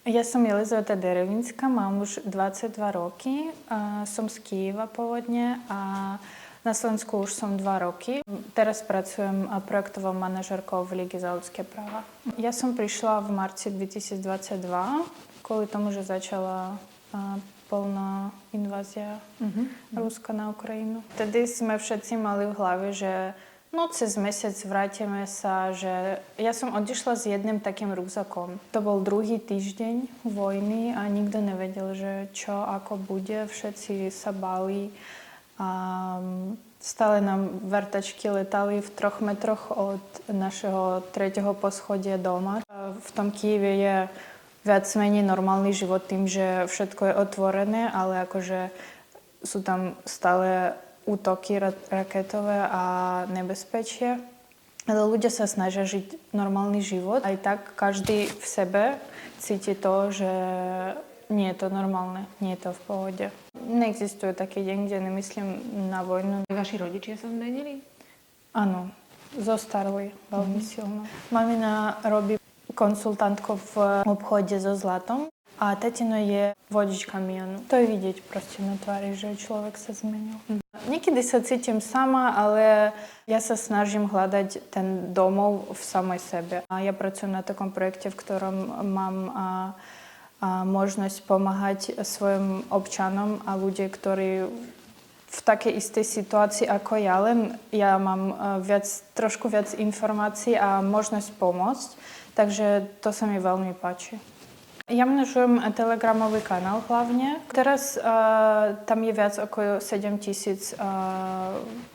Ja som Jelizaveta Derevinská, mám už 22 roky, som z Kyjeva pôvodne a na Slovensku už som 2 roky. Teraz pracujem projektovou manažérkou v Líge za ľudské práva. Ja som prišla v marci 2022 kvôli tomu, že začala plná invázia Ruska na Ukrajinu. Vtedy sme všetci mali v hlave, že cez mesiac vrátime sa, že ja som odišla s jedným takým rúbsakom. To bol druhý týždeň vojny a nikto nevedel, že čo, ako bude. Všetci sa báli a stále nám vrtačky letali v 3 metroch od našeho 3. poschodia doma. V tom Kyjeve je viac menej normálny život tým, že všetko je otvorené, ale akože sú tam stále útoky raketové a nebezpečie. Ale ľudia sa snažia žiť normálny život. Aj tak každý v sebe cíti to, že nie je to normálne, nie je to v pohode. Neexistuje taký deň, kde nemyslím na vojnu. Vaši rodičia sa zmenili? Áno, zostarli veľmi silno. Mamina robí konsultantkou v obchode so zlatom a tatino je vodič kamionu. To je vidieť proste na tvári, že človek sa zmenil. Niekedy sa cítim sama, ale ja sa snažím hľadať ten domov v samej sebe. Ja pracujem na takom projekte, v ktorom mám možnosť pomáhať svojim občanom a ľudia, ktorí v takej istej situácii ako ja, len ja mám trošku viac informácií a možnosť pomôcť, takže to sa mi veľmi páči. Ja manažujem telegramový kanál hlavne. Teraz tam je viac ako 7,000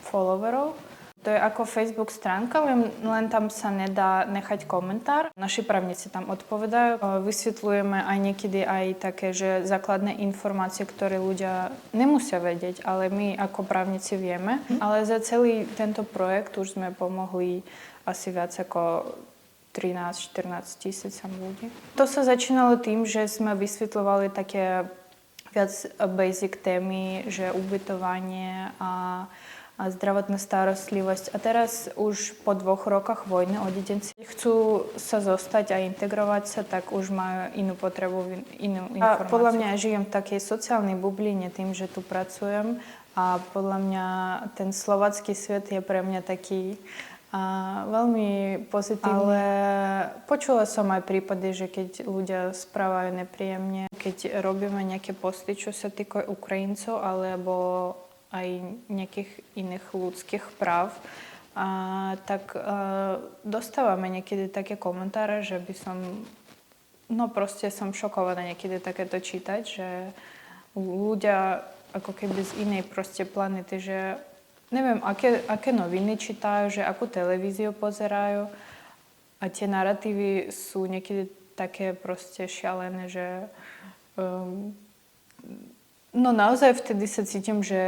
followerov. To je ako Facebook stránka, len tam sa nedá nechať komentár. Naši právnici tam odpovedajú. Vysvetľujeme aj niekedy aj také, že základné informácie, ktoré ľudia nemusia vedieť, ale my ako právnici vieme. Ale za celý tento projekt už sme pomohli asi viac ako 13-14 tisícam ľudí. To sa začínalo tým, že sme vysvetľovali také viac basic témy, že ubytovanie a zdravotná starostlivosť. A teraz už po 2 rokoch vojny odídenci chcú sa zostať a integrovať sa, tak už majú inú potrebu, inú informáciu. A podľa mňa ja žijem v takej sociálnej bubline tým, že tu pracujem a podľa mňa ten slovácky svet je pre mňa taký veľmi pozitívny. Ale počula som aj prípady, že keď ľudia správajú nepríjemne, keď robíme nejaké posty, čo sa týka Ukrajincov, alebo aj nejakých iných ľudských práv, tak dostávame niekedy také komentáre, že by som, proste som šokovaná niekedy takéto čítať, že ľudia ako keby z inej proste planety, že neviem, aké noviny čítajú, že akú televíziu pozerajú a tie naratívy sú niekedy také proste šialené, že naozaj vtedy sa cítim, že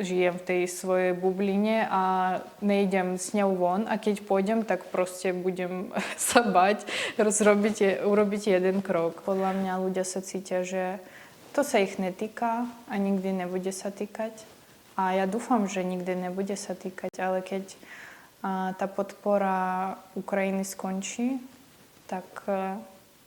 žijem v tej svojej bubline a nejdem s ňou von a keď pôjdem, tak proste budem sa bať urobiť jeden krok. Podľa mňa ľudia sa cítia, že to sa ich netýka a nikdy nebude sa týkať. A ja dúfam, že nikdy nebude sa týkať, ale keď tá podpora Ukrajiny skončí, tak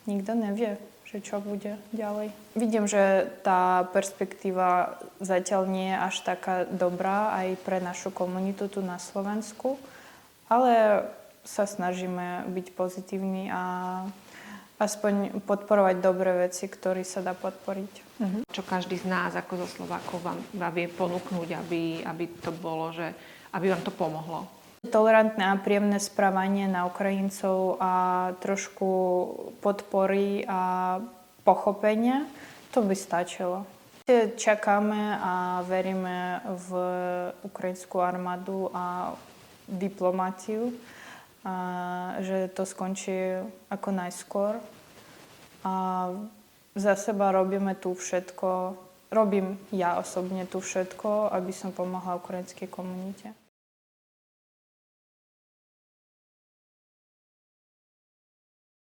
nikto nevie, že čo bude ďalej. Vidím, že tá perspektíva zatiaľ nie je až taká dobrá aj pre našu komunitu tu na Slovensku, ale sa snažíme byť pozitívni a aspoň podporovať dobré veci, ktoré sa dá podporiť. Čo každý z nás ako zo Slovákov vám vie ponúknuť, aby to bolo, že aby vám to pomohlo? Tolerantné a príjemné správanie na Ukrajincov a trošku podpory a pochopenia, to by stačilo. Čakáme a veríme v ukrajinskú armádu a diplomáciu, že to skončí ako najskôr. A za seba robím ja osobne tu všetko, aby som pomohla ukrajinskej komunite.